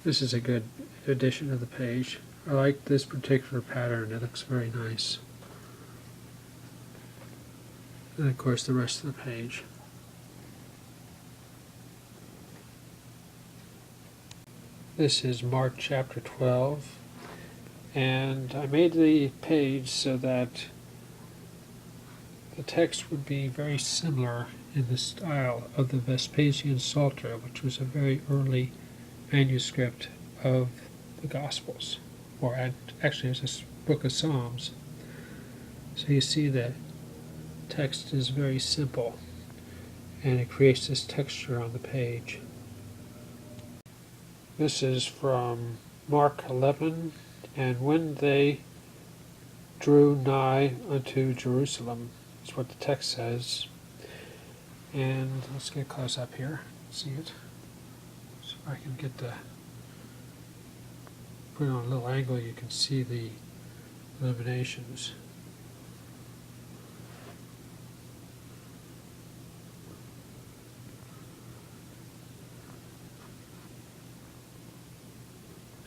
This is a good addition to the page. I like this particular pattern. It looks very nice. And of course the rest of the page. This is Mark chapter 12, and I made the page so that the text would be very similar in the style of the Vespasian Psalter, which was a very early manuscript of the Gospels, or actually it's a book of Psalms. So you see the text is very simple, and it creates this texture on the page. This is from Mark 11, and when they drew nigh unto Jerusalem, is what the text says. And let's get close up here, see it. So if I can get the, put it on a little angle, you can see the illuminations.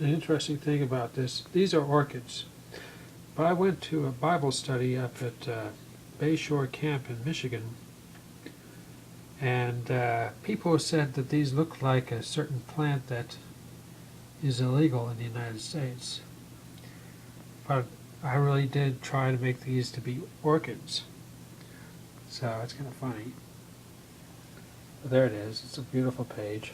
An interesting thing about this, these are orchids. But I went to a Bible study up at Bayshore Camp in Michigan, and people said that these look like a certain plant that is illegal in the United States. But I really did try to make these to be orchids. So it's kind of funny. But there it is. It's a beautiful page.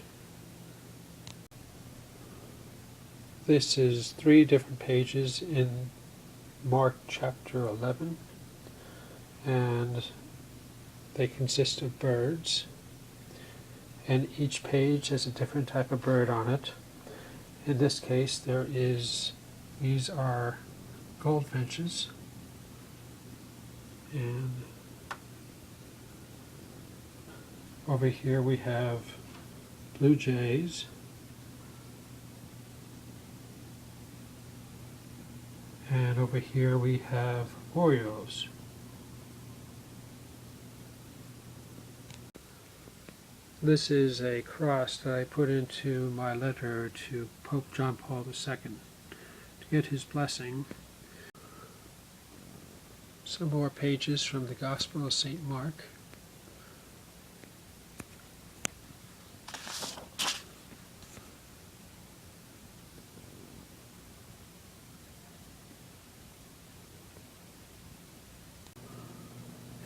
This is 3 different pages in Mark chapter 11, and they consist of birds, and each page has a different type of bird on it. In this case, these are goldfinches, and over here we have blue jays, and over here we have orioles. This is a cross that I put into my letter to Pope John Paul II to get his blessing. Some more pages from the Gospel of St. Mark.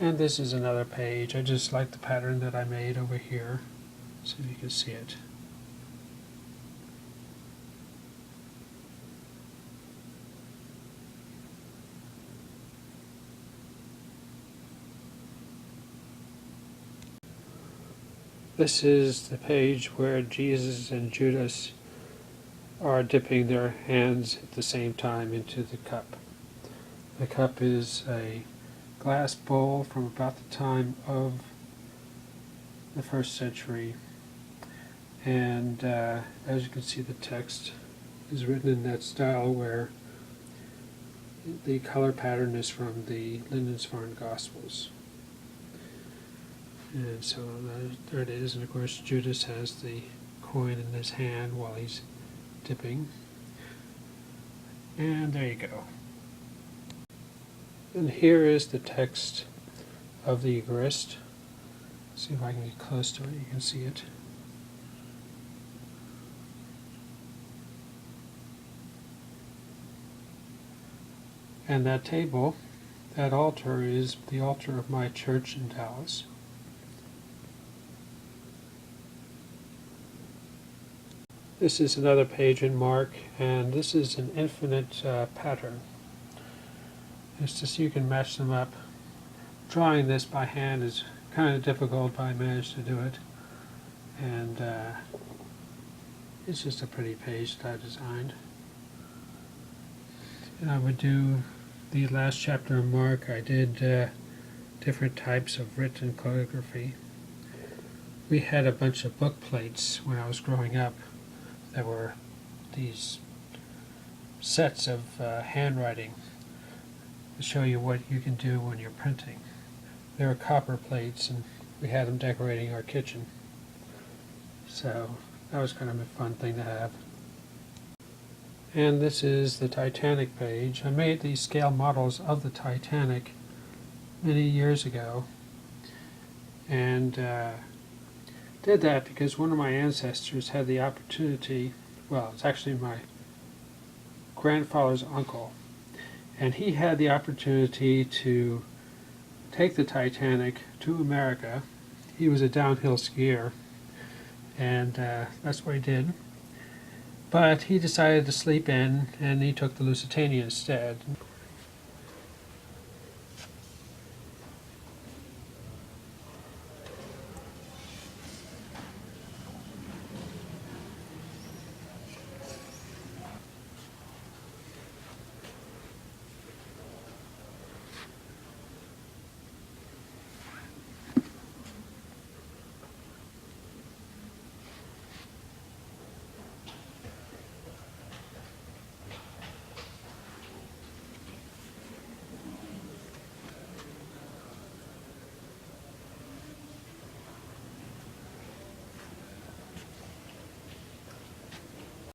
And this is another page. I just like the pattern that I made over here, so you can see it. This is the page where Jesus and Judas are dipping their hands at the same time into the cup. The cup is a glass bowl from about the time of the 1st century, and as you can see, the text is written in that style where the color pattern is from the Lindisfarne Gospels. And so there it is, and of course Judas has the coin in his hand while he's dipping. And there you go. And here is the text of the Eucharist. See if I can get close to it, you can see it. And that table, that altar, is the altar of my church in Dallas. This is another page in Mark, and this is an infinite pattern. It's just you can match them up. Drawing this by hand is kind of difficult, but I managed to do it. And it's just a pretty page that I designed. And I would do the last chapter of Mark. I did different types of written calligraphy. We had a bunch of book plates when I was growing up that were these sets of handwriting to show you what you can do when you're printing. They were copper plates, and we had them decorating our kitchen. So that was kind of a fun thing to have. And this is the Titanic page. I made these scale models of the Titanic many years ago, and did that because one of my ancestors had the opportunity, well, it's actually my grandfather's uncle, and he had the opportunity to take the Titanic to America. He was a downhill skier, and that's what he did. But he decided to sleep in, and he took the Lusitania instead.